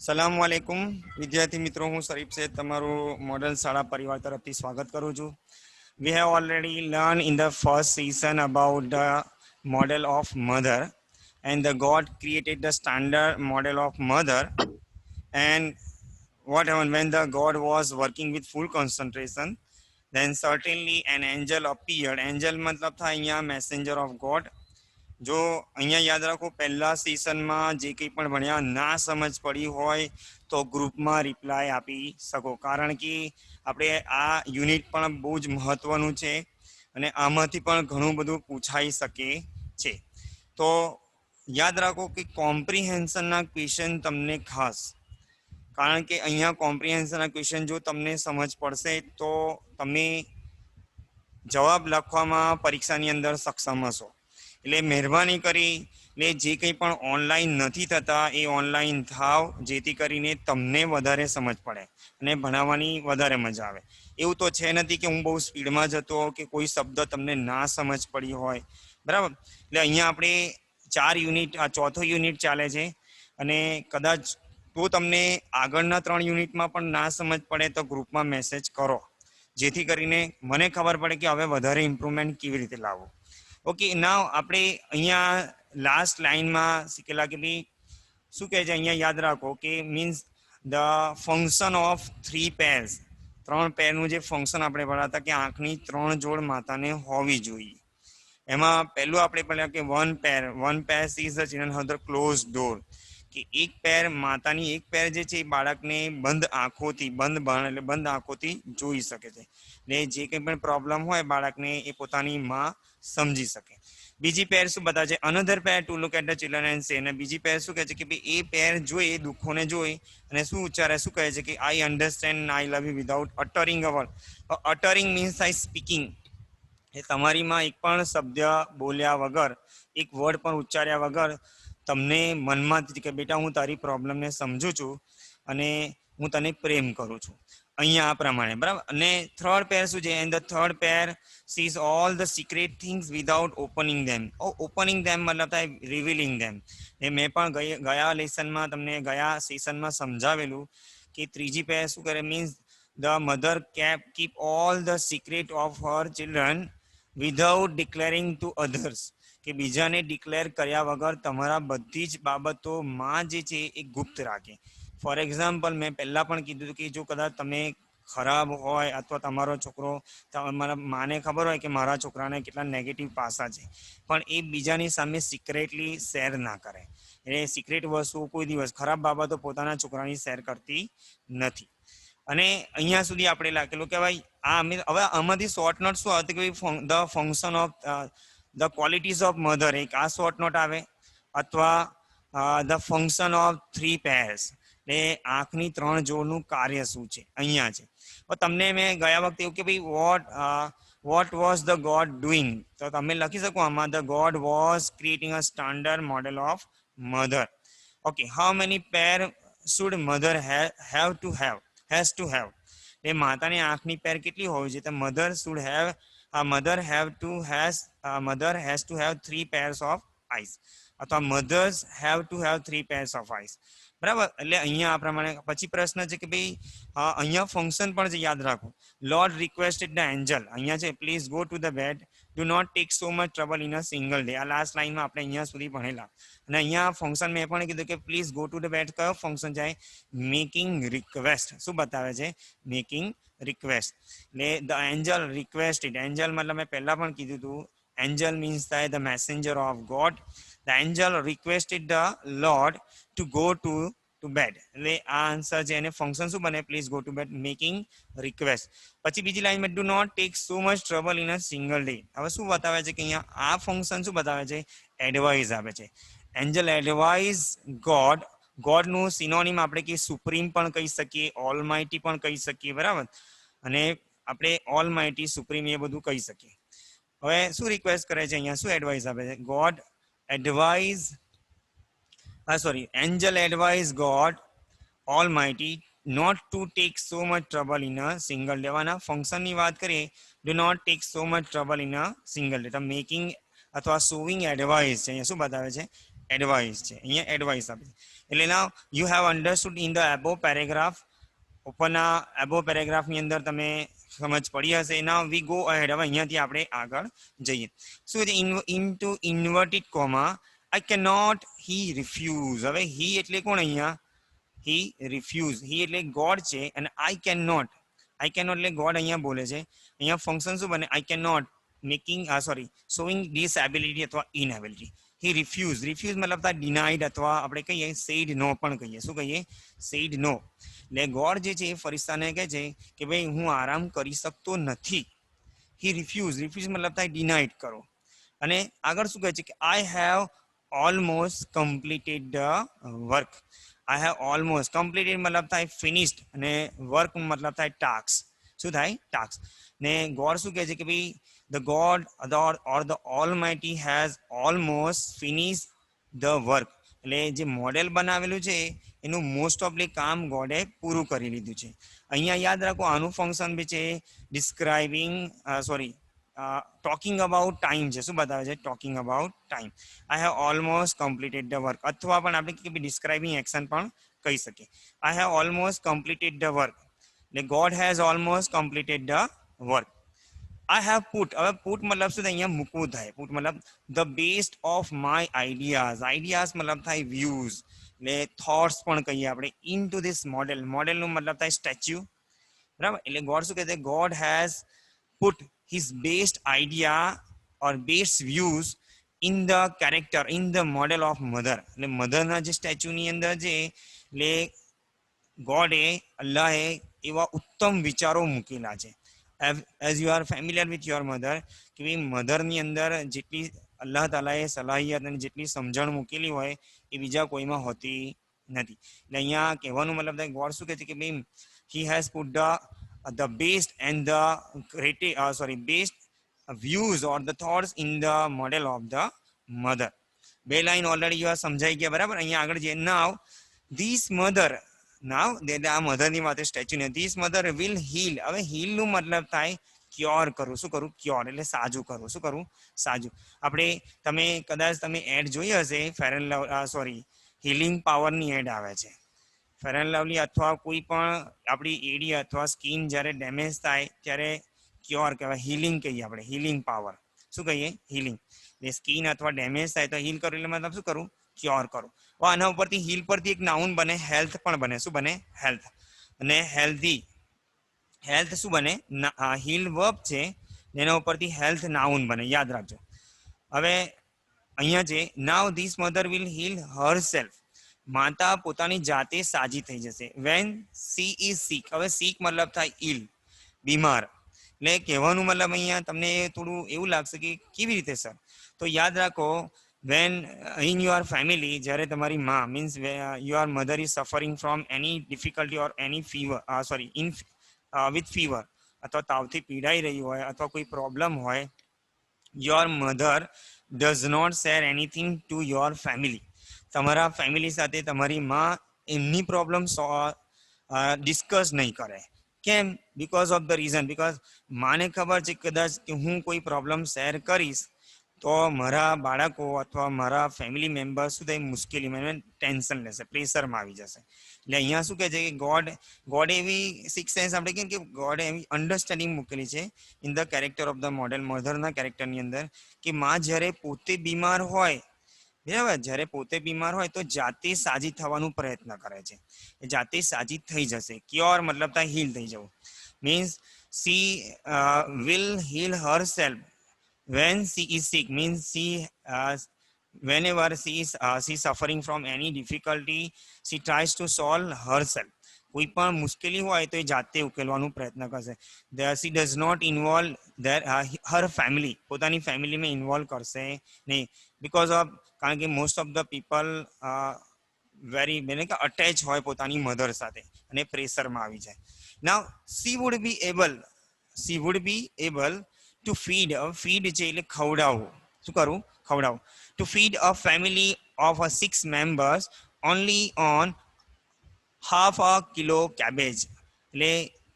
સલામ વાલેકુમ વિદ્યાર્થી મિત્રો, હું શરીફ છે તમારું મોડલ શાળા પરિવાર તરફથી સ્વાગત કરું છું. We have already learned in the first season about the model of mother, and the God created the standard model of mother. And what happened when the God was working with full concentration, then certainly an angel appeared. Angel matlab tha અહીંયા messenger of God. જો અહીંયા યાદ રાખો, પહેલા સેશનમાં જે કંઈ પણ ભણ્યા ના સમજ પડી હોય તો ગ્રુપમાં રિપ્લાય આપી શકો, કારણ કે આપણે આ યુનિટ પણ બહુ જ મહત્વનું છે અને આમાંથી પણ ઘણું બધું પૂછાઈ શકે છે. તો યાદ રાખો કે કોમ્પ્રિહેન્શનના ક્વેશ્ચન તમને ખાસ, કારણ કે અહીંયા કોમ્પ્રિહેન્શનના ક્વેશ્ચન જો તમને સમજ પડશે તો તમે જવાબ લખવામાં પરીક્ષાની અંદર સક્ષમ હશો. એટલે મહેરબાની કરીને જે કંઈ પણ ઓનલાઈન નથી થતા એ ઓનલાઈન થાવ, જેથી કરીને તમને વધારે સમજ પડે અને ભણાવવાની વધારે મજા આવે. એવું તો છે નથી કે હું બહુ સ્પીડમાં જતો કે કોઈ શબ્દ તમને ના સમજ પડી હોય, બરાબર. એટલે અહીંયા આપણે 4 યુનિટ, આ ચોથો યુનિટ ચાલે છે અને કદાચ તો તમને આગળના 3 યુનિટમાં પણ ના સમજ પડે તો ગ્રુપમાં મેસેજ કરો, જેથી કરીને મને ખબર પડે કે હવે વધારે ઇમ્પ્રુવમેન્ટ કેવી રીતે લાવવું. ઓકે, નાવ આપણે અહીંયા લાસ્ટ લાઈનમાં શીખેલા કે ભાઈ શું કહે છે, અહીંયા યાદ રાખો કે means the function of 3 pairs, 3 પેરનું જે ફંક્શન આપણે ભણ્યા હતા કે આંખની 3 જોડ માતાને હોવી જોઈએ. એમાં પહેલું આપણે ભણ્યા કે one pair sees the children have the close door, કે એક પેર માતાની એક પેર જે છે એ બાળકને બંધ આંખોથી, એટલે બંધ આંખોથી જોઈ શકે છે ને જે કંઈ પણ પ્રોબ્લેમ હોય બાળકને એ પોતાની માં સમજી શકે. બીજી પેર શું બતાવે છે, another pair to look at the children and say, અને બીજી પેર શું કહે છે કે ભાઈ એ પેર જોઈ, એ દુઃખોને જોઈ અને શું ઉચ્ચારે, શું કહે છે કે I understand I love you without uttering a word. Uttering means I speaking, એ તમારીમાં એક પણ શબ્દ બોલ્યા વગર, એક વર્ડ પણ ઉચ્ચાર્યા વગર તમને મનમાંથી કે બેટા હું તારી પ્રોબ્લેમને સમજું છું અને હું તને પ્રેમ કરું છું, અહીંયા આ પ્રમાણે, બરાબર. અને થર્ડ પેર શું છે, and the third pair sees all the secret things without opening them. Opening them મતલબ થાય રિવીલિંગ ધેમ. એ મેં પણ ગયા લેસનમાં તમને, ગયા સેશનમાં સમજાવેલું કે ત્રીજી પેર શું કરે, means the mother keep all the secret of her children without declaring to others, કે બીજાને ડિક્લેર કર્યા વગર તમારા બધી જ બાબતો માં જે છે એ ગુપ્ત રાખે. ફોર એક્ઝામ્પલ, મેં પહેલાં પણ કીધું કે જો કદાચ તમે ખરાબ હોય અથવા તમારો છોકરો, તમારા માને ખબર હોય કે મારા છોકરાને કેટલા નેગેટિવ પાસા છે, પણ એ બીજાની સામે સિક્રેટલી શેર ના કરે. એટલે સિક્રેટ વસ્તુ કોઈ દિવસ, ખરાબ બાબતો પોતાના છોકરાની શેર કરતી નથી. અને અહીંયા સુધી આપણે લખેલું કે ભાઈ આ હવે આમાંથી શોર્ટ નોટ શું આવે કે the function of the qualities of mother, એક આ શોર્ટ નોટ આવે, અથવા ધ ફંક્શન ઓફ 3 pairs, એટલે આંખની 3 જોડનું કાર્ય શું છે અહીંયા છે. તમને મેં ગયા વખતે એવું કે ભાઈ what was the god doing, તો તમે લખી શકો આમાં the god was creating a standard model of mother. Okay, how many pair should mother has to have, એ માતાની આંખની પેર કેટલી હોવી જોઈએ, તો mother has to have 3 pairs of eyes, અથવા mothers have to have 3 pairs of eyes, બરાબર. એટલે અહીંયા આ પ્રમાણે પછી પ્રશ્ન છે કે ભાઈ અહીંયા ફંક્શન પણ છે, યાદ રાખો. લોર્ડ રિક્વેસ્ટેડ ધ એન્જલ, અહીંયા છે please go to the bed, do not take so much trouble in a single day. આ લાસ્ટ લાઈનમાં આપણે અહીંયા સુધી ભણેલા. અને અહીંયા ફંક્શન મેં પણ કીધું કે please go to the bed, કયો ફંક્શન છે, મેકિંગ રિક્વેસ્ટ. શું બતાવે છે, મેકિંગ રિક્વેસ્ટ. એટલે ધ એન્જલ રિક્વેસ્ટેડ, એન્જલ મતલબ મેં પહેલા પણ કીધું હતું, એન્જલ મીન્સ થાય the messenger of God. The angel requested the lord to go to bed, એટલે આ આન્સર છે. એને ફંક્શન શું બને, please go to bed, making request. પછી બીજી લાઈનમાં do not take so much trouble in a single day. હવે શું બતાવે છે કે અહીંયા આ ફંક્શન શું બતાવે છે, એડવાઇઝ આપે છે. એન્જલ એડવાઇઝ ગોડ, ગોડનું સિનોનિમ આપણે કે સુપ્રીમ પણ કહી શકીએ, ઓલમાઇટી પણ કહી શકીએ, બરાબર. અને આપણે ઓલમાઇટી, સુપ્રીમ એ બધું કહી શકીએ. હવે શું રિક્વેસ્ટ કરે છે અહીંયા, શું એડવાઇસ આપે છે, god advise angel advise god almighty not to take so much trouble in a single day. આના ફંક્શનની વાત કરીએ, do not take so much trouble in a single day, તો મેકિંગ અથવા શોવિંગ એડવાઇસ છે. અહીંયા શું બતાવે છે, એડવાઇસ છે, અહીંયા એડવાઇસ આપે છે. એટલે ના you have understood in the એબો paragraph, ઉપરના એબો પેરેગ્રાફની અંદર તમે સમજ પડી હશે. ના વી ગો અહેડ, હવે અહીંયાથી આપણે આગળ જઈએ. શું છે in to inverted comma, I can not he refuse. હવે હી એટલે કોણ અહીંયા? હી રિફ્યુઝ. હી એટલે ગોડ છે અને આઈ કેન નોટ એટલે ગોડ અહીંયા બોલે છે. અહીંયા ફંક્શન શું બને? I can not making sorry showing disability અથવા ઇનએબિલિટી. હી રિફ્યુઝ મતલબ થાય ડિનાઇડ અથવા આપણે કહીએ સેડ નો પણ કહીએ. શું કહીએ? Said no. એટલે ગોડ જે છે એ ફરિશ્તાને કહે છે કે ભાઈ હું આરામ કરી શકતો નથી. હી રિફ્યુઝ મતલબ થાય ડિનાઇડ કરો. અને આગળ શું કહે છે કે આઈ have almost completed the work. I have almost completed મતલબ થાય ફિનિશ્ડ, અને વર્ક મતલબ થાય ટાસ્ક. શું થાય? ટાસ્ક. ને ગોડ શું કહે છે કે ભાઈ the God or the almighty has almost finish the work. એટલે જે મોડેલ બનાવેલું છે એનું મોસ્ટ ઓફલી કામ ગોડે પૂરું કરી લીધું છે. અહીંયા યાદ રાખો આનું ફંક્શન બી છે ડિસ્ક્રાઇબિંગ ટોકિંગ અબાઉટ ટાઈમ છે. શું બતાવે છે? Talking about time. I have almost completed the work, અથવા પણ આપણે ડિસ્ક્રાઇબિંગ એક્શન પણ કહી શકીએ. I have almost completed the work. એટલે god has almost completed the work. I have put. હવે પુટ મતલબ શું થાય? અહીંયા મૂકવું થાય. પુટ મતલબ the best of my ideas મતલબ થાય વ્યૂઝ, એટલે થોટ્સ પણ કહીએ આપણે, ઇન ટુ ધીસ મોડેલ. મોડેલનું મતલબ થાય સ્ટેચ્યુ. બરાબર. એટલે ગોડ શું કહે છે? God has put his best idea or best views in the character, in the model of mother. એટલે મધરના જે સ્ટેચ્યુની અંદર છે એટલે ગોડે, અલ્લાહે એવા ઉત્તમ વિચારો મૂકેલા છે. As you are familiar with your mother, કે ભાઈ મધરની અંદર જેટલી અલ્લાહ તાલાએ સલાહિયત અને જેટલી સમજણ મૂકેલી હોય એ બીજા કોઈમાં હોતી નથી. એટલે અહીંયા કહેવાનું મતલબ ગોડ શું કહે છે કે ભાઈ he has put the best and the best views or the thoughts in the model of the mother. બે લાઈન ઓલરેડી યુ સમજાઈ ગયા. બરાબર. અહીંયા આગળ જે નાવ ધીસ મધર, નાવ આ મધર ની વાત સ્ટેચ્યુ ને ધીસ મધર વિલ હીલ. હવે હીલ નું મતલબ થાય ક્યોર કરું. શું કરું? ક્યોર એટલે સાજું કરું. શું કરું? સાજું. આપણે કદાચ તમે એડ જોઈ હશે ફેર એન્ડ લવલી, હીલિંગ પાવરની એડ આવે છે. ફેર એન્ડ લવલી અથવા કોઈ પણ આપણી એડી અથવા સ્કિન જ્યારે ડેમેજ થાય ત્યારે ક્યોર કહેવાય, હીલિંગ કહીએ આપણે. હીલિંગ પાવર શું કહીએ? હીલિંગ. એટલે સ્કિન અથવા ડેમેજ થાય તો હીલ કરું એટલે મતલબ શું કરું? ક્યોર કરું. આના ઉપરથી હીલ પરથી એક નાઉન બને, હેલ્થ પણ બને. શું બને? હેલ્થ. અને હેલ્ધી, હેલ્થ શું બને? હીલ વર્બ છે, એના ઉપરથી હેલ્થ નાઉન બને. યાદ રાખજો. હવે અહીંયા છે now this mother will heal herself. માતા પોતાની જાતે સાજી થઈ જશે. When she is sick. હવે સીક મતલબ થાય ઇલ, બીમાર. એટલે કહેવાનું મતલબ અહીંયા તમને થોડું એવું લાગશે કે કેવી રીતે સર? તો યાદ રાખો, વેન ઇન યોર ફેમિલી, જ્યારે તમારી માં means your mother is suffering from any difficulty or any fever in with fever, અથવા તાવથી પીડાઈ રહી હોય અથવા કોઈ પ્રોબ્લેમ હોય, your mother does not share anything to your family. તમારા ફેમિલી સાથે તમારી માં એમની પ્રોબ્લેમ ડિસ્કસ નહીં કરે. કેમ? Because of the reason, because માને ખબર છે કદાચ કે હું કોઈ પ્રોબ્લેમ શેર કરીશ તો મારા બાળકો અથવા મારા ફેમિલી મેમ્બર સુધી મુશ્કેલીમાં ટેન્શન લેશે, પ્રેશરમાં આવી જશે. એટલે અહીંયા શું કહે છે કે ગોડ એવી સિક્સ સેન્સ આપણે કહીએ કે ગોડ એવી અન્ડરસ્ટેન્ડિંગ મૂકેલી છે in the character of the model, મધરના કેરેક્ટરની અંદર, કે માં જ્યારે પોતે બીમાર હોય, બરાબર, જ્યારે પોતે બીમાર હોય તો જાતે સાજી થવાનો પ્રયત્ન કરે છે. એ જાતે સાજી થઈ જશે. ક્યોર મતલબ થાય હીલ થઈ જવું. Means she will heal herself when she is sick, means whenever she suffering from any difficulty, she tries to solve herself. કોઈ પણ મુશ્કેલી હોય તો એ જાતે ઉકેલવાનો પ્રયત્ન કરશે. she does not involve her family, પોતાની ફેમિલીમાં ઇન્વોલ્વ કરશે નહીં. બીકોઝ ઓફ, કારણ કે most of the people very attach હોય પોતાની મધર સાથે અને પ્રેશરમાં આવી જાય. Now she would be able to feed. Feed છે એટલે ખવડાવવું. શું કરવું? ખવડાવવું. To feed a family of 6 members only on half a kilo cabbage. એટલે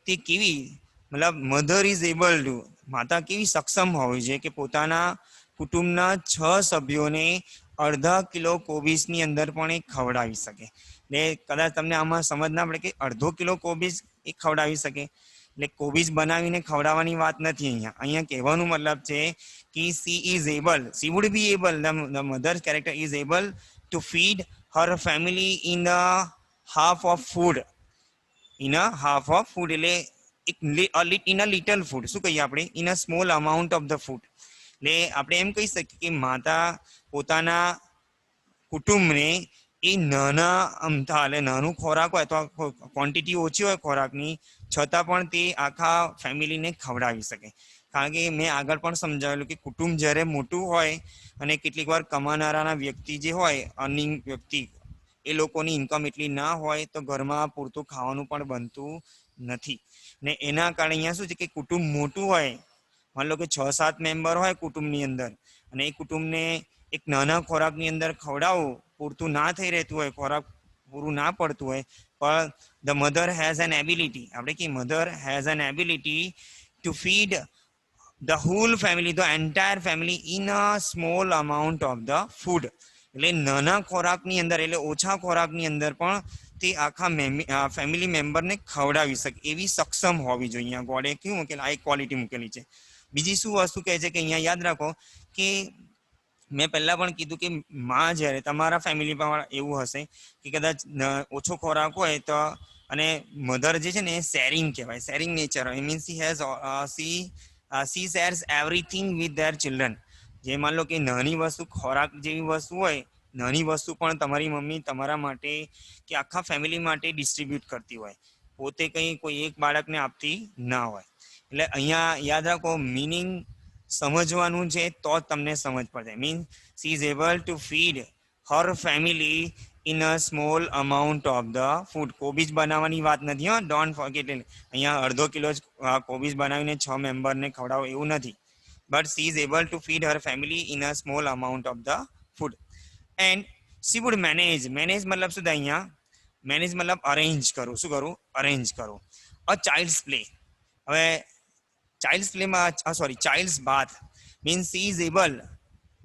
તે કેવી, મતલબ મધર ઇઝ એબલ ટુ, માતા કેવી સક્ષમ હોવી જોઈએ કે પોતાના કુટુંબના 6 સભ્યોને અડધા કિલો કોબીજની અંદર પણ એ ખવડાવી શકે. એટલે કદાચ તમને આમાં સમજ ના પડે કે અડધો કિલો કોબીજ એ ખવડાવી શકે. એટલે કોબીજ બનાવીને ખવડાવવાની વાત નથી. અહીંયા કહેવાનું મતલબ છે કે C would be able, the mother character is able two feed her family in half of food. In a half of food એટલે ઇન અ લિટલ ફૂડ. શું કહીએ આપણે? In a small amount of the food. એટલે આપણે એમ કહી શકીએ કે માતા પોતાના કુટુંબને એ નાના અમથા એટલે નાનું ખોરાક હોય તો ક્વોન્ટિટી ઓછી હોય ખોરાકની, છતાં પણ તે આખા ફેમિલીને ખવડાવી શકે. કારણ કે મેં આગળ પણ સમજાવેલું કે કુટુંબ જ્યારે મોટું હોય અને કેટલીક વાર કમાનારાના વ્યક્તિ જે હોય, અર્નિંગ વ્યક્તિ, એ લોકોની ઇન્કમ એટલી ના હોય તો ઘરમાં પૂરતું ખાવાનું પણ બનતું નથી. ને એના કારણે અહીંયા શું છે કે કુટુંબ મોટું હોય, માની લો કે 6-7 મેમ્બર હોય કુટુંબની અંદર, અને એ કુટુંબને એક નાના ખોરાકની અંદર ખવડાવવું પૂરતું ના થઈ રહેતું હોય, ખોરાક પૂરું ના પડતું હોય, પણ the mother has N ability, આપણે કે mother has N ability to feed the whole family, the entire family in a small amount of the food. એટલે નાના ખોરાકની અંદર, એટલે ઓછા ખોરાકની અંદર પણ તે આખા ફેમિલી મેમ્બરને ખવડાવી શકે એવી સક્ષમ હોવી જોઈએ. અહીંયા ગોડે કેવું મૂકેલું, આ એક ક્વોલિટી મૂકેલી છે. બીજી શું વસ્તુ કહે છે કે અહીંયા યાદ રાખો કે મેં પહેલા પણ કીધું કે માં જ્યારે તમારા ફેમિલીમાં એવું હશે કે કદાચ ઓછો ખોરાક હોય તો, અને મધર જે છે ને એ શેરિંગ કહેવાય, શેરિંગ નેચર હોય. Means C shares everything with their children. જે માન લો કે નાની વસ્તુ, ખોરાક જેવી વસ્તુ હોય, નાની વસ્તુ પણ તમારી મમ્મી તમારા માટે કે આખા ફેમિલી માટે ડિસ્ટ્રીબ્યુટ કરતી હોય, પોતે કંઈ કોઈ એક બાળકને આપતી ના હોય. એટલે અહીંયા યાદ રાખો, મિનિંગ સમજવાનું છે તો જ તમને સમજ પડે. Means she is able two feed her family in a small amount of the food. કોબીજ બનાવવાની વાત નથી, હા, ડોન્ટ ફોરગેટ. અહીંયા અડધો કિલો જ કોબીજ બનાવીને 6 મેમ્બરને ખવડાવો એવું નથી. But she is able two feed her family in a small amount of the food. And she would manage. Manage મતલબ શું થાય અહીંયા? મેનેજ મતલબ અરેન્જ કરું. શું કરું? અરેન્જ કરું. A child's play. હવે ચાઇલ્ડ્સ પ્લેમાં child's bath means she is able,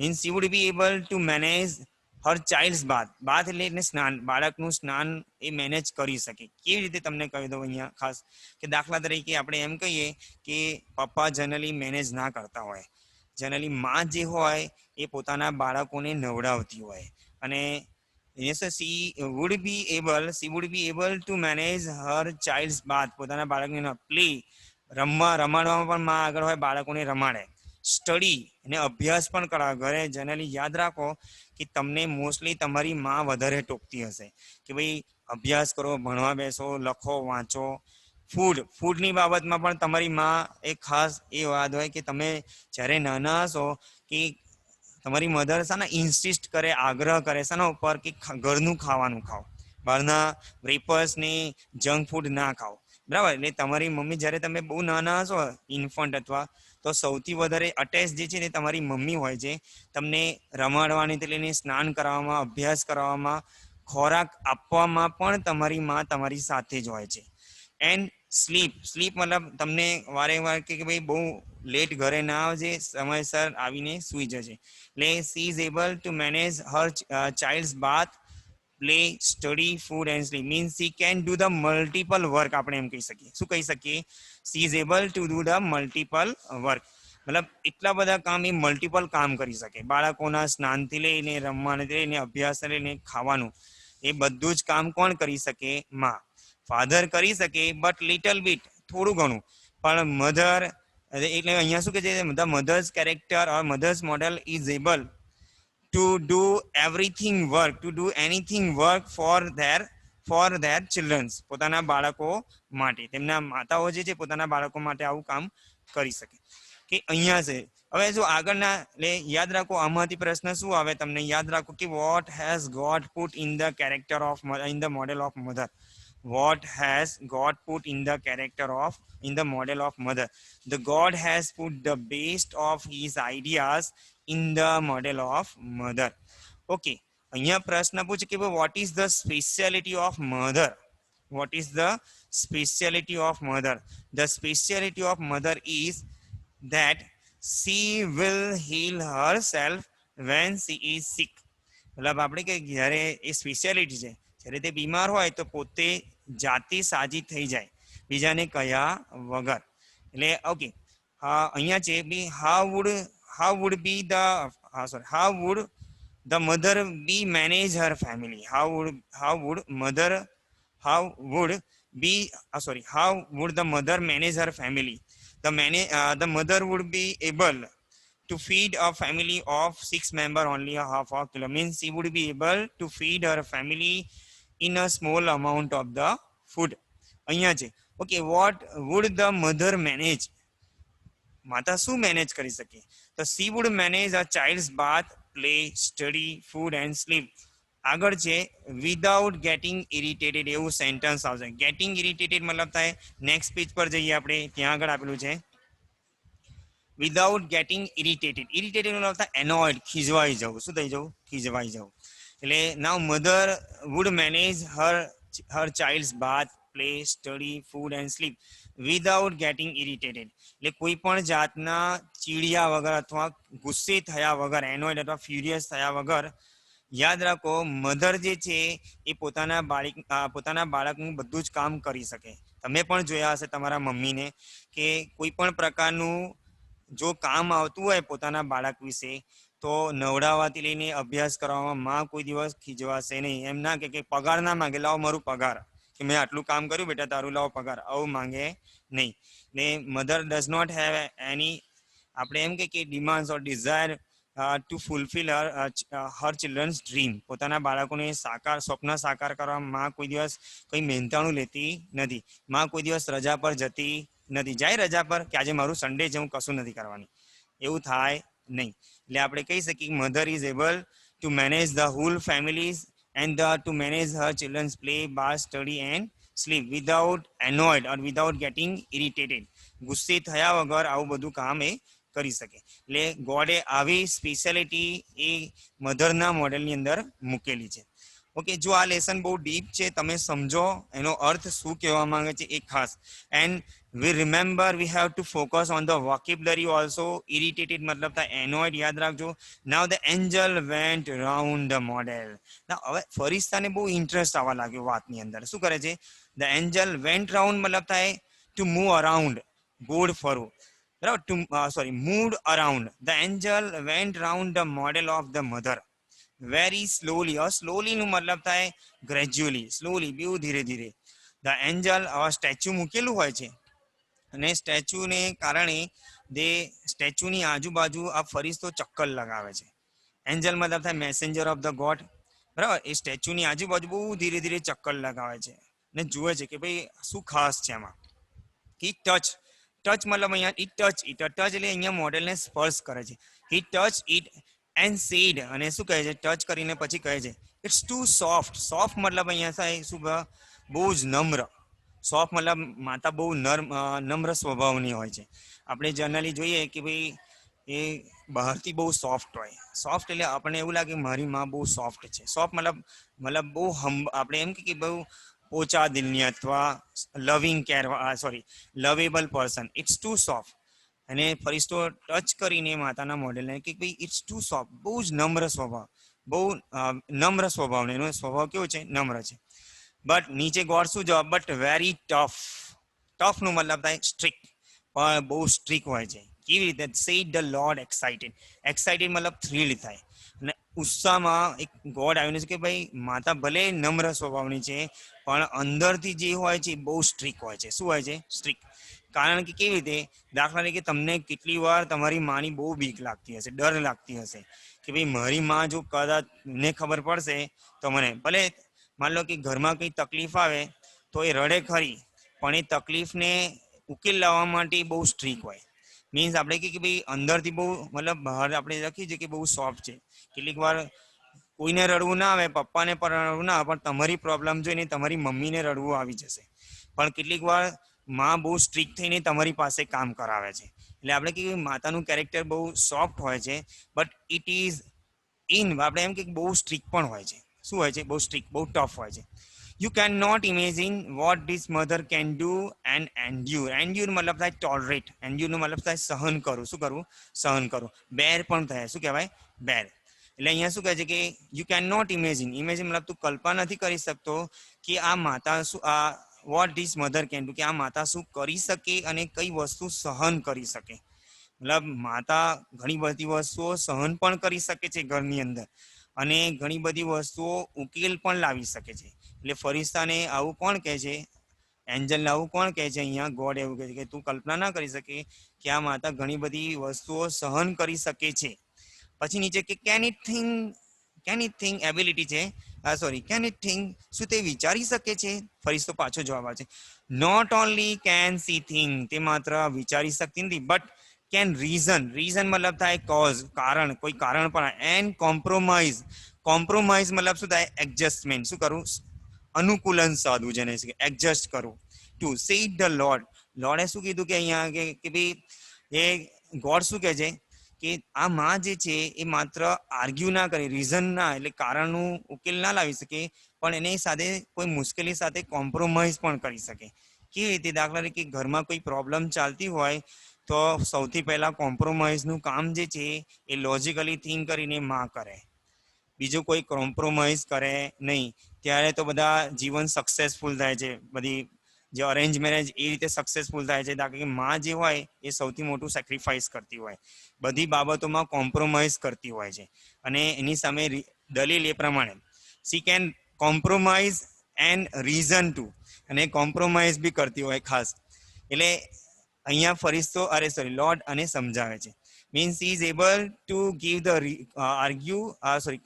means she would be able to manage her child's bath. Bath એટલે સ્નાન, બાળકનું સ્નાન એ મેનેજ કરી શકે. કેવી રીતે તમને કહી દઉં અહીંયા ખાસ, કે દાખલા તરીકે આપણે એમ કહીએ કે પપ્પા જનરલી મેનેજ ના કરતા હોય, જનરલી માં જે હોય એ પોતાના બાળકોને નવડાવતી હોય, અને yes she would be able to manage her child's bath. પોતાના બાળકને પ્લે, રમાડવામાં પણ માં આગળ હોય, બાળકોને રમાડે. સ્ટડી અને અભ્યાસ પણ કરાવે ઘરે. જનરલી યાદ રાખો કે તમને મોસ્ટલી તમારી માં વધારે ટોકતી હશે કે ભાઈ અભ્યાસ કરો, ભણવા બેસો, લખો, વાંચો. ફૂડની બાબતમાં પણ તમારી માં એક ખાસ એ વાત હોય કે તમે જ્યારે નાના હશો કે તમારી મધર છે ને ઇન્સિસ્ટ કરે, આગ્રહ કરે શાના ઉપર કે ઘરનું ખાવાનું ખાઓ, બહારના વેપર્સ ને જંક ફૂડ ના ખાઓ. બરાબર? એટલે તમારી મમ્મી જ્યારે તમે બહુ નાના હશો, ઇન્ફન્ટ અથવા, તો સૌથી વધારે અટેચ જે છે ને તમારી મમ્મી હોય છે. તમને રમાડવાથી લઈને સ્નાન કરાવવામાં, અભ્યાસ કરાવવામાં, ખોરાક આપવામાં પણ તમારી માં તમારી સાથે જ હોય છે. એન્ડ સ્લીપ મતલબ તમને વારે વાર કે ભાઈ બહુ લેટ ઘરે ના આવજે, સમયસર આવીને સુઈ જજે. એટલે she is able to manage her child's bath, play, study, food and sleep. Means she can do the multiple work. આપણે એમ કહી શકીએ. શું કહી શકીએ? She is able to do the multiple work. મતલબ એટલા બધા કામ એ મલ્ટિપલ કામ કરી શકે. બાળકોના સ્નાનથી લઈને, રમવાથી લઈને, અભ્યાસથી લઈને, ખાવાનું, એ બધું જ કામ કોણ કરી શકે? માં. ફાધર કરી શકે બટ લિટલ બીટ, થોડું ઘણું. પણ મધર, એટલે અહીંયા શું કે છે, the mother's character or mother's model is able to do everything work, to do anything work for their children's. પોતાના બાળકો માટે, તેમના માતાઓ જે છે પોતાના બાળકો માટે આવું કામ કરી શકે. કે અહીંયા છે. હવે જો આગળના એટલે યાદ રાખો, આમાંથી પ્રશ્ન શું આવે તમને યાદ રાખો કે what has God put in the character of, in the model of mother. What has God put in the character of, in the model of mother? The God has put the best of his ideas in the model of mother. Okay. અહીંયા પ્રશ્ન પૂછે કે what is the speciality of mother? What is the speciality of mother? The speciality of mother is that she will heal herself when she is sick. મતલબ આપણે કે જ્યારે એ speciality છે, જ્યારે તે બીમાર હોય તો પોતે જાતે સાજી થઈ જાય બીજાને કયા વગર. એટલે ઓકે, અહીંયા છે be how would be the sorry how would the mother be manage her family? How would the mother manage her family? The mother would be able to feed a family of 6 member only a half a kilo, means she would be able to feed her family in a small amount of the food. અહીંયા છે okay, what would the mother manage? માતા શું manage કરી શકે? તો she would manage a child's bath, play, study, food and sleep. આગળ છે without getting irritated, એવું સેન્ટેન્સ આવશે. ગેટિંગ ઇરિટેટેડ મતલબ થાય, નેક્સ્ટ પેજ પર જઈએ આપણે, ત્યાં આગળ આપેલું છે વિધાઉટ ગેટિંગ ઇરિટેટેડ. ઇરિટેટેડ મતલબ થાય એનોયડ, ખીજવાઈ જવું. શું થઈ જવું? ખીજવાઈ જવું. એટલે now mother would manage her child's bath, play, study, food and sleep without getting irritated. એટલે કોઈ પણ જાતના ચીડિયા વગર અથવા ગુસ્સે થયા વગર, એનોયડ અથવા ફ્યુરિયસ થયા વગર, યાદ રાખો મધર જે છે એ પોતાના બાળકનું બધું જ કામ કરી શકે. તમે પણ જોયા હશે તમારા મમ્મીને કે કોઈ પણ પ્રકારનું જો કામ આવતું હોય પોતાના બાળક વિશે, તો નવડાવવાથી લઈને અભ્યાસ કરવામાં માં કોઈ દિવસ ખીજવાશે નહીં. એમ ના કે પગાર ના માંગે, લાવો મારું પગાર, કે મેં આટલું કામ કર્યું બેટા તારું લાવો પગાર, આવું માંગે નહીં. ને mother does not have any, આપણે એમ કે demands or desire to fulfil her children's dream. પોતાના બાળકોને સ્વપ્ન સાકાર કરવા માં કોઈ દિવસ કંઈ મહેનતાણું લેતી નથી. માં કોઈ દિવસ રજા પર જતી નથી. જાય રજા પર કે આજે મારું સન્ડે છે, હું કશું નથી કરવાની, એવું થાય નહીં. એટલે આપણે કહી શકીએ mother is able to manage the whole families and to manage her children's play, bath, study and sleep without annoyed or without getting irritated. ગુસ્સે થયા વગર આવું બધું કામ એ કરી શકે. એટલે ગોડે આવી સ્પેશિયાલિટી એ મધરના મોડેલની અંદર મૂકેલી છે. ઓકે, જો આ લેસન બહુ ડીપ છે, તમે સમજો એનો અર્થ શું કહેવા માંગે છે એ ખાસ. And we remember we have to focus on the vocabulary also. Irritated મતલબ થાય annoyed, યાદ રાખજો. now the angel went round the model. now હવે ફરિશ્તાને બહુ ઇન્ટરેસ્ટ આવવા લાગ્યો વાતની અંદર. શું કરે છે? the angel went round મતલબ થાય to move around, ગોળ ફરવું, બરાબર. moved around. the angel went round the model of the mother very slowly. और slowly નું મતલબ થાય gradually, slowly, બહુ ધીરે ધીરે. the angel સ્ટેચ્યુ મૂકેલું હોય છે અને સ્ટેચ્યુને કારણે સ્ટેચ્યુની આજુબાજુ આ ફરિશ્તો ચક્કર લગાવે છે. એન્જલ મતલબ થાય મેસેન્જર ઓફ ધ ગોડ, બરાબર. એ સ્ટેચ્યુની આજુબાજુ બહુ ધીરે ધીરે ચક્કર લગાવે છે અને જુએ છે કે ભાઈ શું ખાસ છે એમાં. ઈ ટચ મતલબ અહીંયા ટચ એટલે અહીંયા મોડેલને સ્પર્શ કરે છે. હી ટચ ઇટ એન્ડ સેડ, અને શું કહે છે? ટચ કરીને પછી કહે છે ઇટ્સ ટુ સોફ્ટ. સોફ્ટ મતલબ અહીંયા થાય શું? બહુ જ નમ્ર. સોફ્ટ મતલબ માતા બહુ નમ્ર સ્વભાવની હોય છે. આપણે જનરલી જોઈએ કે ભાઈ એ બહારથી બહુ સોફ્ટ હોય. સોફ્ટ એટલે આપણને એવું લાગે મારી માં બહુ સોફ્ટ છે. સોફ્ટ મતલબ બહુ આપણે એમ કે બહુ ઓછા દિલની અથવા lovable person. It's too soft. અને ફરિશ્તો ટચ કરીને માતાના મોડેલને કે ભાઈ ઇટ્સ ટુ સોફ્ટ, બહુ જ નમ્ર સ્વભાવ, બહુ નમ્ર સ્વભાવને એનો સ્વભાવ કેવો છે? નમ્ર છે. બટ નીચે ગોડ શું જવાબ? But very tough. ટફ નું મતલબ થાય સ્ટ્રિક્ટ, પણ બહુ સ્ટ્રિક્ટ હોય છે. કેવી રીતે? Said the lord excited. Excited મતલબ થ્રિલ થાય અને ઉત્સાહમાં એક ગોડ આવીને છે કે ભાઈ માતા ભલે નમ્ર સ્વભાવની છે પણ અંદરથી જે હોય છે બહુ સ્ટ્રિક્ટ હોય છે. શું હોય છે? સ્ટ્રિક્ટ. કારણ કે કેવી રીતે? દાખલા તરીકે તમને કેટલી વાર તમારી માની બહુ બીક લાગતી હશે, ડર લાગતી હશે કે ભાઈ મારી માં જો કદાચ ને ખબર પડશે તો મને, ભલે માન લો કે ઘરમાં કંઈ તકલીફ આવે તો એ રડે ખરી, પણ એ તકલીફને ઉકેલ લાવવા માટે બહુ સ્ટ્રીક હોય. મીન્સ આપણે કે ભાઈ અંદરથી બહુ, મતલબ બહાર આપણે લખીએ છીએ કે બહુ સોફ્ટ છે. કેટલીક વાર કોઈને રડવું ના આવે, પપ્પાને પણ રડવું ના આવે, પણ તમારી પ્રોબ્લેમ જોઈને તમારી મમ્મીને રડવું આવી જશે. પણ કેટલીક વાર માં બહુ સ્ટ્રીક થઈને તમારી પાસે કામ કરાવે છે. એટલે આપણે કે માતાનું કેરેક્ટર બહુ સોફ્ટ હોય છે, બટ ઇટ ઇઝ આપણે એમ કે બહુ સ્ટ્રીક પણ હોય છે. શું હોય છે? બહુ સ્ટ્રીક, બહુ ટફ હોય છે. You can not imagine what this mother can do and endure. Endure મતલબ થાય ટોલરેટ. એન્ડ્યુર નો મતલબ થાય સહન કરવું. શું કરવું? સહન કરવું. બેર પણ થાય. શું કહેવાય? બેર. એટલે અહીંયા શું કહે છે કે you can not imagine, imagine મતલબ તું કલ્પના નથી કરી શકતો કે આ માતા શું, આ vote this mother can do, કે આ માતા શું કરી શકે અને કઈ વસ્તુ સહન કરી શકે. મતલબ માતા ઘણી બધી વસ્તુઓ સહન પણ કરી શકે છે ઘરની અંદર, અને ઘણી બધી વસ્તુઓ ઉકેલ પણ લાવી શકે છે. એટલે ફરિશ્તાને આવું કોણ કહે છે, એન્જલને આવું કોણ કહે છે, અહીંયા ગોડ એવું કહે છે કે તું કલ્પના ના કરી શકે કે આ માતા ઘણી બધી વસ્તુઓ સહન કરી શકે છે. પછી નીચે કે કેન ઇટ થિંક એબિલિટી છે, સોરી કેન ઇટ થિંક, શું તે વિચારી શકે છે. ફરિશ્તો પાછો જવાબ આવે છે, not only can she think, તે માત્ર વિચારી શકતી નથી, બટ કેન રીઝન, રીઝન મતલબ થાય કોઝ, કારણ, કોઈ કારણ પણ, એન્ડ કોમ્પ્રોમાઇઝ, કોમ્પ્રોમાઇઝ મતલબ શું થાય, એડજસ્ટમેન્ટ, શું કરું, અનુકૂલન સાધવું, જેને એડજસ્ટ કરવું. ટુ સે ધ લોર્ડ, લોર્ડે શું કીધું કે અહીંયા કે ભાઈ એ ગોડ શું કહે છે કે આ માં જે છે એ માત્ર આર્ગ્યુ ના કરે, રીઝન ના, એટલે કારણનું ઉકેલ ના લાવી શકે, પણ એની સાથે કોઈ મુશ્કેલી સાથે કોમ્પ્રોમાઇઝ પણ કરી શકે. કેવી રીતે, દાખલા તરીકે ઘરમાં કોઈ પ્રોબ્લેમ ચાલતી હોય તો સૌથી પહેલા કોમ્પ્રોમાઇઝનું કામ જે છે એ લોજિકલી થિંક કરીને માં કરે, બીજું કોઈ કોમ્પ્રોમાઇઝ કરે નહીં. ત્યારે તો બધા જીવન સક્સેસફુલ થાય છે, બધી જે અરેન્જ મેરેજ એ રીતે સક્સેસફુલ થાય છે. કારણ કે માં જે હોય એ સૌથી મોટું સેક્રિફાઈસ કરતી હોય, બધી બાબતોમાં કોમ્પ્રોમાઇઝ કરતી હોય છે, અને એની સામે દલીલ એ પ્રમાણે, C can compromise and reason two, અને કોમ્પ્રોમાઇઝ બી કરતી હોય ખાસ. એટલે અહીંયા ફરિશ્તો લોર્ડ અને સમજાવે છે, means he is able to give the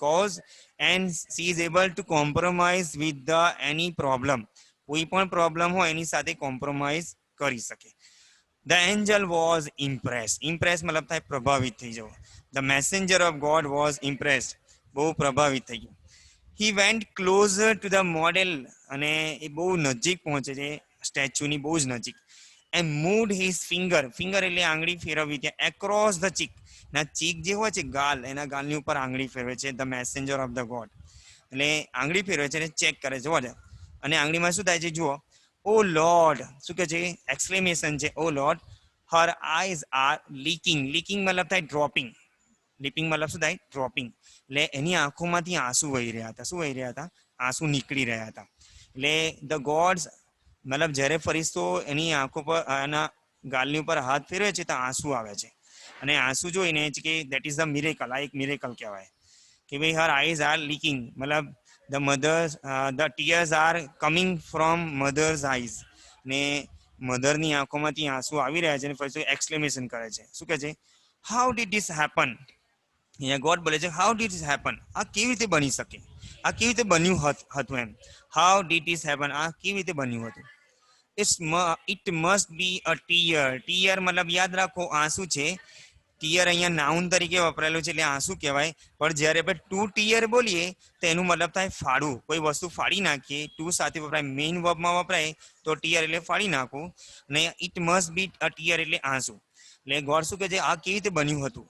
cause, and she is able to compromise with the any problem, કોઈ પણ પ્રોબ્લેમ હોય એની સાથે કોમ્પ્રોમાઇઝ કરી શકે. ધ એન્જલ વોઝ ઇમ્પ્રેસ મતલબ થાય પ્રભાવિત થઈ જવું. The messenger of God was impressed, બહુ પ્રભાવિત થઈ ગયું. He went closure to the model, અને એ બહુ નજીક પહોંચે છે સ્ટેચ્યુની બહુ જ નજીક. And mood his finger, finger એટલે આંગળી ફેરવવી ત્યાં, એક્રોસ ધ ચીક, ના ચીક જે હોય છે ગાલ, એના ગાલની ઉપર આંગળી ફેરવે છે the messenger of the God. એટલે આંગળી ફેરવે છે અને ચેક કરે છે, જોવા, અને આંગળીમાં શું થાય છે જુઓ, ઓ લોર્ડ, શું કે છે, એક્સક્લેમેશન છે, O lord, her eyes are leaking, leaking મતલબ થાય ડ્રોપિંગ, લીપિંગ મતલબ શું થાય, ડ્રોપિંગ, એટલે એની આંખોમાંથી આંસુ વહી રહ્યા હતા. શું વહી રહ્યા હતા, આંસુ નીકળી રહ્યા હતા. એટલે ધ ગોડ્સ મતલબ જ્યારે ફરિશ્તો એની આંખો પર, એના ગાલની ઉપર હાથ ફેરવે છે તો આંસુ આવે છે, અને આંસુ જોઈને કે દેટ ઇઝ ધ મિરેકલ, આ એક મિરેકલ કહેવાય કે ભાઈ હર આઈઝ આર લીકિંગ, મતલબ the tears are coming from mother's eyes, ને મધરની આંખોમાંથી આંસુ આવી રહ્યા છે, અને ફરિશ્તો એક્સક્લેમેશન કરે છે, શું કહે છે, હાઉ ડીડ ધીસ હેપન. અહીંયા ગોડ બોલે છે હાઉ ડીડ ધીસ હેપન, આ કેવી રીતે બની શકે, આ કેવી રીતે બન્યું હતું એમ, હાઉ ડીડ ધીસ હેપન, આ કેવી રીતે બન્યું હતું. It must be a tear, tear મતલબ યાદ રાખો આંસુ છે, ટીયર અહીંયા નાઉન તરીકે વપરાયેલું છે એટલે આંસુ કહેવાય, પણ જ્યારે આપણે ટુ ટીયર બોલીએ તો એનું મતલબ થાય ફાડવું, કોઈ વસ્તુ ફાડી નાખીએ, ટુ સાથે વપરાય, મેઇન વર્બમાં વપરાય તો ટીયર એટલે ફાડી નાખવું, અને it must be a tear એટલે આંસુ. એટલે ગોડ શું કહે છે, આ કેવી રીતે બન્યું હતું,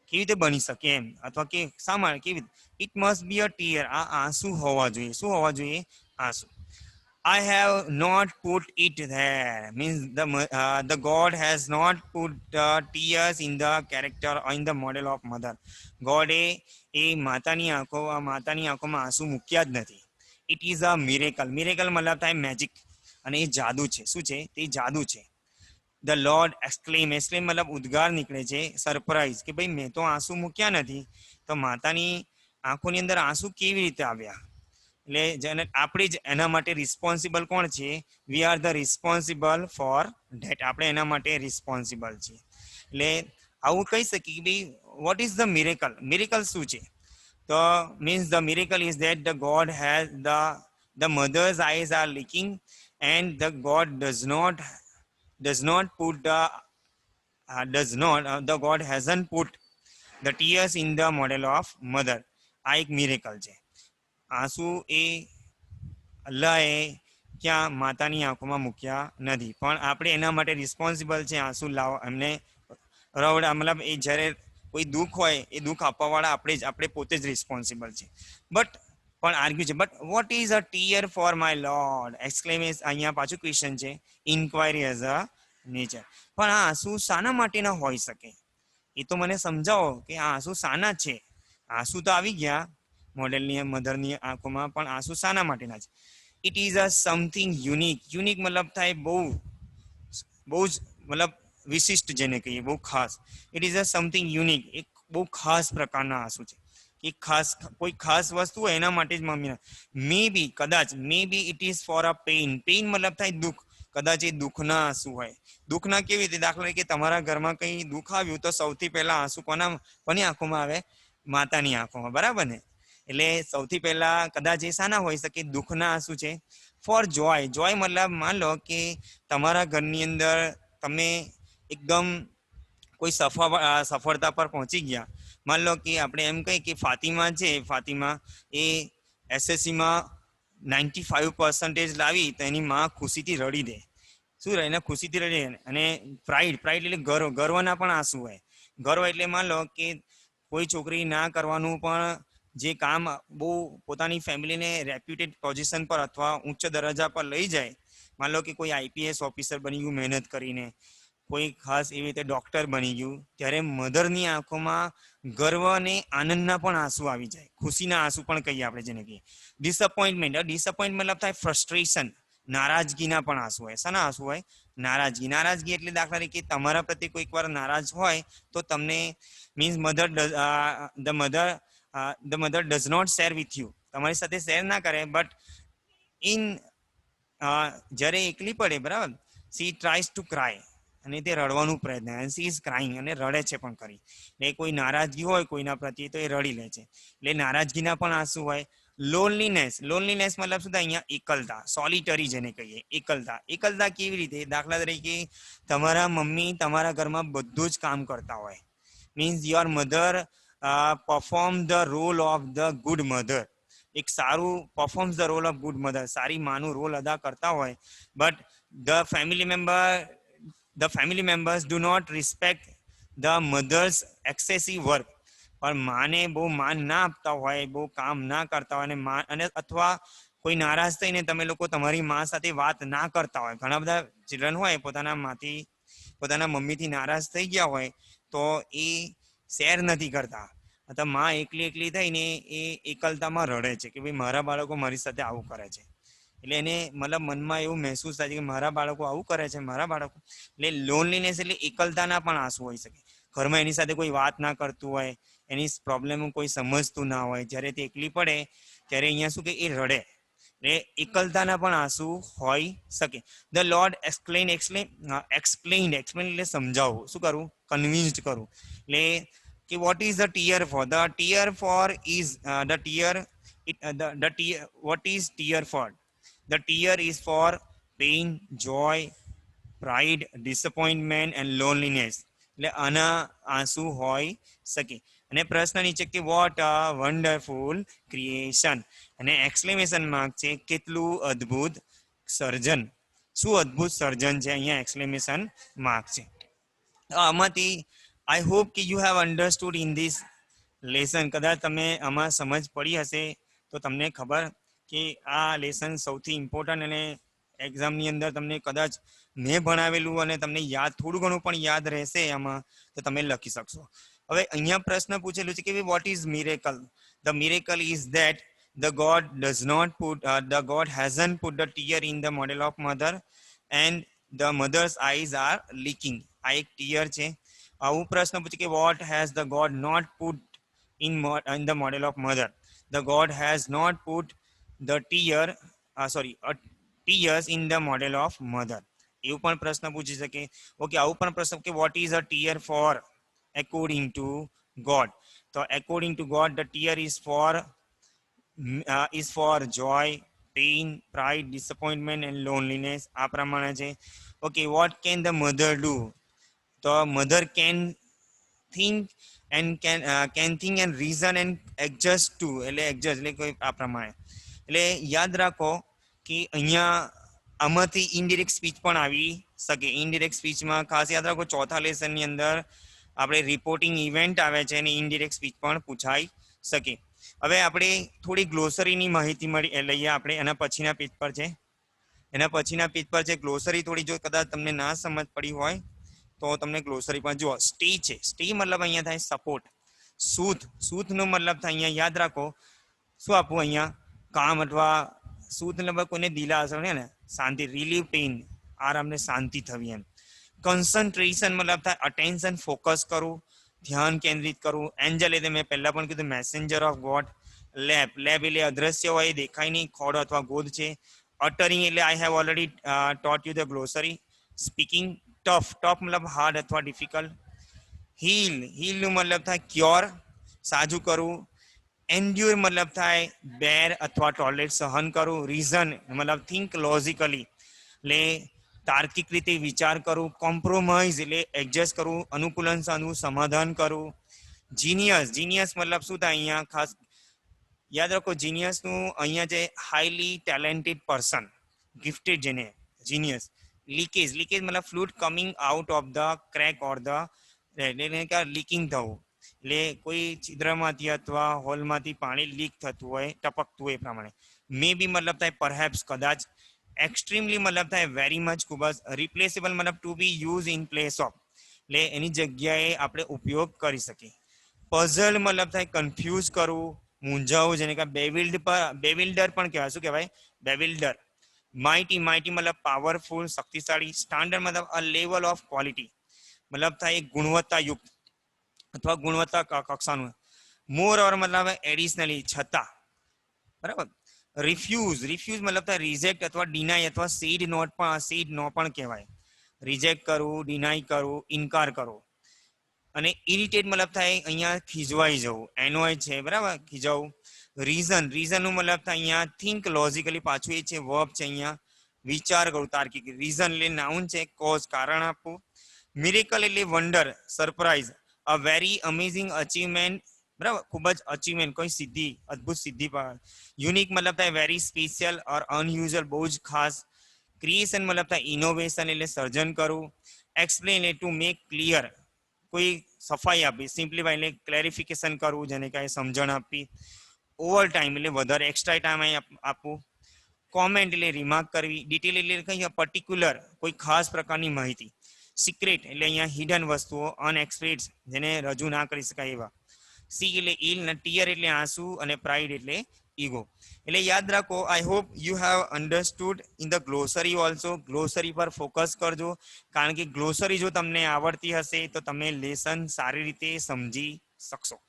કેવી રીતે બની શકે એમ, અથવા કે શા માટે, કેવી, it must be a tear, આ આંસુ હોવા જોઈએ, શું હોવા જોઈએ, આંસુ. I have not put it there. Means the God has not put tears in the character or in the model of mother. God એ માતાની આંખો, આ માતાની આંખોમાં આંસુ મૂક્યા જ નથી. It is a miracle, miracle મતલબ થાય મેજિક, અને એ જાદુ છે, શું છે, તે જાદુ છે. ધ લોર્ડ એક્સક્લેમ, એક્સક્લેમ મતલબ ઉદ્ગાર નીકળે છે, સરપ્રાઈઝ, કે ભાઈ મેં તો આંસુ મૂક્યા નથી, તો માતાની આંખોની અંદર આંસુ કેવી રીતે આવ્યા. એટલે જેને આપણે જ એના માટે રિસ્પોન્સિબલ કોણ છે, we are the responsible for that, આપણે એના માટે રિસ્પોન્સિબલ છીએ. એટલે આવું કહી શકીએ કે ભાઈ what is the miracle, miracle શું છે, તો means the miracle is that the god has the mother's eyes are leaking, and the god does not put the God hasn't put the tears in the model of mother. આ એક miracle છે. આંસુ એ અલ્લાહે ક્યાં માતાની આંખોમાં મૂક્યા નથી, પણ આપણે એના માટે રિસ્પોન્સિબલ છે આંસુ લાવો, એમને રવડા, મતલબ એ જ્યારે કોઈ દુઃખ હોય એ દુઃખ આપવાવાળા આપણે પોતે જ રિસ્પોન્સિબલ છે. પણ આર્ગ્યુ છે, but what is a tear for my lord, exclamation, અહીંયા પાછું ક્વેશ્ચન છે, ઇન્ક્વાયરી એઝ અ નેચર. પણ આ આંસુ શાના માટેના હોઈ શકે, એ તો મને સમજાવો કે આ આંસુ શાના છે. આંસુ તો આવી ગયા મોડેલની મધરની આંખોમાં, પણ આંસુ શાના માટેના છે? It is a something unique. Unique મતલબ થાય બહુ બહુ જ મતલબ વિશિષ્ટ, જેને કહીએ બહુ ખાસ. It is a something unique, એક બહુ ખાસ પ્રકારના આંસુ છે. એક ખાસ કોઈ ખાસ વસ્તુ હોય એના માટે જ મમ્મી. મે બી કદાચ, may be it is for a pain. Pain મતલબ થાય દુઃખ. કદાચ એ દુઃખના આંસુ હોય. દુઃખના કેવી રીતે? દાખલા તરીકે તમારા ઘરમાં કઈ દુઃખ આવ્યું તો સૌથી પહેલા આંસુ કોની આંખોમાં આવે? માતાની આંખોમાં, બરાબર ને? એટલે સૌથી પહેલા કદાચ એ શાના હોઈ શકે? દુઃખના આંસુ છે. ફોર જોય. જોય મતલબ માન લો કે તમારા ઘરની અંદર તમે એકદમ કોઈ સફળતા પર પહોંચી ગયા. માન લો કે આપણે એમ કહીએ કે ફાતિમા છે, ફાતિમા એ એસએસસીમાં 95% લાવી તો એની માં ખુશીથી રડી દે. શું રહે? એને ખુશીથી રડી. અને પ્રાઇડ, પ્રાઇડ એટલે ગર્વ, ગર્વના પણ આંસુ હોય. ગર્વ એટલે માન લો કે કોઈ છોકરી ના કરવાનું પણ જે કામ બહુ પોતાની ફેમિલીને રેપ્યુટેડ પોઝિશન પર અથવા ઉચ્ચ દરજ્જા પર લઈ જાય. માન લો કે કોઈ આઈપીએસ ઓફિસર બની ગયું મહેનત કરીને, કોઈ ખાસ એવી રીતે ડોક્ટર બની ગયું, ત્યારે મધરની આંખોમાં ગર્વ અને આનંદના પણ આંસુ આવી જાય. ખુશીના આંસુ પણ કહીએ આપણે જેને કહીએ. ડિસઅપોઇન્ટમેન્ટ. ડિસઅપોઇન્ટ મતલબ થાય ફ્રસ્ટ્રેશન. નારાજગીના પણ આંસુ હોય. શાના આંસુ હોય? નારાજગી. નારાજગી એટલે દાખલા તરીકે તમારા પ્રત્યે કોઈક વાર નારાજ હોય તો તમને means the mother does not share with you. તમારી સાથે શેર ના કરે, બટ ઇન જ્યારે એકલી પડે, બરાબર, સી ટ્રાઈઝ ટુ ક્રાય, અને તે રડવાનું પ્રયત્ન, એન્ડ સી ઇઝ ક્રાઇંગ, અને રડે છે પણ ખરી. એટલે કોઈ નારાજગી હોય કોઈના પ્રત્યે તો એ રડી લે છે. એટલે નારાજગીના પણ આંસુ હોય. લોનલીનેસ. લોનલીનેસ મતલબ શું થાય? અહીંયા એકલતા, સોલિટરી જેને કહીએ, એકલતા. એકલતા કેવી રીતે? દાખલા તરીકે તમારા મમ્મી તમારા ઘરમાં બધું જ કામ કરતા હોય. Means your mother perform the role of the good mother. એક સારું performs the role of good mother, સારી માનું રોલ અદા કરતા હોય. But the family members do not respect the mother's excessive work. પણ માને બહુ માન ના આપતા હોય, બહુ કામ ના કરતા હોય, અને અથવા કોઈ નારાજ થઈને તમે લોકો તમારી માં સાથે વાત ના કરતા હોય. ઘણા બધા ચિલ્ડ્રન હોય પોતાના મમ્મીથી નારાજ થઈ ગયા હોય તો એ શેર નથી કરતા, અથવા માં એકલી એકલી થઈને એ એકલતામાં રડે છે કે ભાઈ મારા બાળકો મારી સાથે આવું કરે છે. એટલે એને મતલબ મનમાં એવું મહેસૂસ થાય છે કે મારા બાળકો આવું કરે છે, મારા બાળકો. એટલે લોનલીનેસ એટલે એકલતાના પણ આંસુ હોઈ શકે. ઘરમાં એની સાથે કોઈ વાત ના કરતું હોય, એની પ્રોબ્લેમ કોઈ સમજતું ના હોય, જ્યારે તે એકલી પડે ત્યારે અહીંયા શું કે એ રડે. એટલે એકલતાના પણ આંસુ હોઈ શકે. ધ લોર્ડ એક્સપ્લેન એટલે સમજાવવું. શું કરવું? કન્વિન્સ્ડ કરવું. એટલે કે what is the tear for? The tear for is the tear what is tear for? The tear is for pain, joy, pride, disappointment and loneliness. એટલે આના આંસુ હોઈ શકે. અને પ્રશ્ન નીચે કે વોટ અ વન્ડરફુલ ક્રિએશન, અને એક્સક્લેમેશન માર્ક છે, કેટલું અદ્ભુત સર્જન. શું અદ્ભુત સર્જન છે? અહીંયા એક્સક્લેમેશન માર્ક છે. આમાંથી આઈ હોપ કે you have understood in this lesson. કદાચ તમે આમાં સમજ પડી હશે તો તમને ખબર કે આ લેસન સૌથી ઇમ્પોર્ટન્ટ, અને એક્ઝામની અંદર તમને કદાચ મેં ભણાવેલું અને તમને યાદ થોડું ઘણું પણ યાદ રહેશે આમાં તો તમે લખી શકશો. હવે અહીંયા પ્રશ્ન પૂછેલું છે કે what is miracle? The miracle is that the god does not put the god hasn't put the tear in the model of mother and the mother's eyes are leaking. આ એક ટીયર છે. આવું પ્રશ્ન પૂછે કે what has the god not put in the model of mother? The god has not put the tears in the model of mother. એવું પણ પ્રશ્ન પૂછી શકે. ઓકે, આવું પણ પ્રશ્ન કે what is a tear for according to god? તો according to god the tear is for joy, pain, pride, disappointment and loneliness. આ પ્રમાણે છે. Okay, what can the mother do? તો mother can think and can think and reason and adjust to. એટલે adjust એટલે કોઈ આ પ્રમાણે. એટલે યાદ રાખો કે અહીંયા આમાંથી ઇનડિરેક્ટ સ્પીચ પણ આવી શકે. ઇનડિરેક્ટ સ્પીચમાં ખાસ યાદ રાખો ચોથા લેસનની અંદર આપણે રિપોર્ટિંગ ઇવેન્ટ આવે છે અને ઇનડિરેક્ટ સ્પીચ પણ પૂછાઈ શકે. હવે આપણે થોડી ગ્લોસરીની માહિતી લઈએ. આપણે એના પછીના પેજ પર છે. ગ્લોસરી થોડી જો કદાચ તમને ના સમજ પડી હોય તો તમને ગ્લોસરી પણ જુઓ. સ્ટે છે. સ્ટે મતલબ અહીંયા થાય સપોર્ટ. सूथ નો મતલબ થાય અહીંયા યાદ રાખો શું આપવું અહીંયા કામ અથવા सूथ मतलब કોઈને દિલા અસર ને શાંતિ રિલીવ પેઇન આરામને શાંતિ થવી એમ કન્સન્ટ્રેશન મતલબ થાય અટેન્શન ફોકસ કરું ધ્યાન કેન્દ્રિત કરું એન્જલ એટલે મેં પહેલા પણ કીધું મેસેન્જર ઓફ ગોડ લેબ એટલે અદ્રશ્ય હોય દેખાય નહીં ખોડ અથવા ગોદ છે અટરિંગ એટલે I have already taught you the glossary speaking tough મતલબ હાર્ડ અથવા ડિફિકલ્ટ હીલ નું મતલબ થાય ક્યોર સાજુ કરવું એન્ડ્યુર મતલબ થાય બેર અથવા ટોલરેટ સહન કરવું રીઝન મતલબ થિંક લોજિકલી એટલે તાર્કિક રીતે વિચાર કરું કોમ્પ્રોમાઇઝ એટલે એડજસ્ટ કરવું અનુકૂલન સાધવું સમાધાન કરવું જીનિયસ મતલબ શું થાય અહીંયા ખાસ યાદ રાખો જીનિયસ નું અહીંયા જે હાઈલી ટેલેન્ટેડ પર્સન ગિફ્ટેડ જેને જીનિયસ લીકેજ મતલબ fluid coming out of the crack or the leaking થવું એટલે કોઈ છિદ્રમાંથી અથવા હોલમાંથી પાણી લીક થતું હોય ટપકતું હોય એ પ્રમાણે મે બી મતલબ થાય પરહેપ્સ કદાચ એક્સ્ટ્રીમલી મતલબ થાય વેરી મચ ખૂબ જ રિપ્લેસેબલ મતલબ to be use in place of એટલે એની જગ્યાએ આપણે ઉપયોગ કરી શકીએ પઝલ મતલબ થાય કન્ફ્યુઝ કરવું મૂંઝાવું જેને કે બેવિલ્ડર પણ કહેવાય શું કહેવાય બેવિલ્ડર માઇટી મતલબ પાવરફુલ શક્તિશાળી સ્ટાન્ડર્ડ મતલબ અ લેવલ ઓફ ક્વોલિટી મતલબ થાય ગુણવત્તાયુક્ત અથવા ગુણવત્તા કક્ષાનું મોર ઓર મતલબ એડિશનલી છતાં બરાબર રિફ્યુઝ મતલબ થાય રિજેક્ટ અથવા ડિનાય અથવા સીડ નો પણ કહેવાય રિજેક્ટ કરવું ડિનાય કરવું ઇનકાર કરવો અને ઇરિટેટ મતલબ થાય અહીંયા ખીજવાઈ જવું એનોય છે બરાબર ખીજવું રીઝન નું મતલબ થાય અહીંયા થિંક લોજિકલી પાછું એ છે વર્બ છે અહીંયા વિચાર કરું તાર્કિક રીઝન એટલે નાઉન છે કોઝ કારણ આપવું મિરેકલ એટલે wonder surprise a very amazing achievement બરાબર ખૂબ જ અચીવમેન્ટ કોઈ સિદ્ધિ અદ્ભુત સિદ્ધિ યુનિક મતલબ થાય વેરી સ્પેશિયલ ઓર અનયુઝ્યુઅલ બહુ જ ખાસ ક્રિએશન મતલબ થાય ઇનોવેશન એટલે સર્જન કરવું એક્સપ્લેન એટલે ટુ મેક ક્લિયર કોઈ સફાઈ આપી સિમ્પ્લિફાઈ એટલે ક્લેરિફિકેશન કરવું જેને કાંઈ સમજણ આપી ઓવર ટાઈમ એટલે વધારે એક્સ્ટ્રા ટાઈમ આપવું કોમેન્ટ એટલે રિમાર્ક કરવી ડિટેલ એટલે કઈ પર્ટિક્યુલર કોઈ ખાસ પ્રકારની માહિતી સિક્રેટ એટલે અહીંયા હિડન વસ્તુઓ અનએક્સપ્રેડ જેને રજૂ ના કરી શકાય એવા સી એટલે ઇલ ને ટીયર એટલે આંસુ અને પ્રાઇડ એટલે ઈગો એટલે યાદ રાખો I hope you have understood in the glossary also glossary પર ફોકસ કરજો કારણ કે ગ્લોસરી જો તમને આવડતી હશે તો તમે લેસન સારી રીતે સમજી શકશો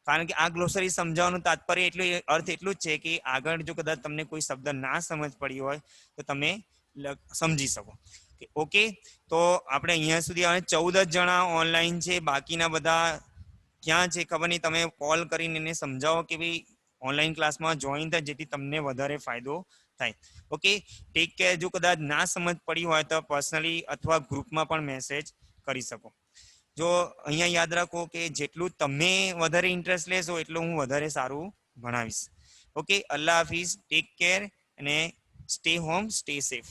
કારણ કે આ ગ્લોસરી સમજાવવાનું તાત્પર્ય એટલું અર્થ એટલું જ છે કે આગળ જો કદાચ તમને કોઈ શબ્દ ના સમજ પડી હોય તો તમે સમજી શકો ઓકે તો આપણે અહીંયા સુધી 14 જ જણા ઓનલાઈન છે બાકીના બધા ક્યાં છે ખબર નહીં તમે કોલ કરીને એને સમજાવો કે ભાઈ ઓનલાઈન ક્લાસમાં જોઈન થાય જેથી તમને વધારે ફાયદો થાય ઓકે ટેક કેર જો કદાચ ના સમજ પડી હોય તો પર્સનલી અથવા ગ્રુપમાં પણ મેસેજ કરી શકો જો અહીંયા યાદ રાખો કે જેટલું તમે વધારે ઇન્ટરેસ્ટ લેશો એટલું હું વધારે સારું ભણાવીશ ઓકે અલ્લાહ હાફિઝ ટેક કેર અને સ્ટે હોમ સ્ટે સેફ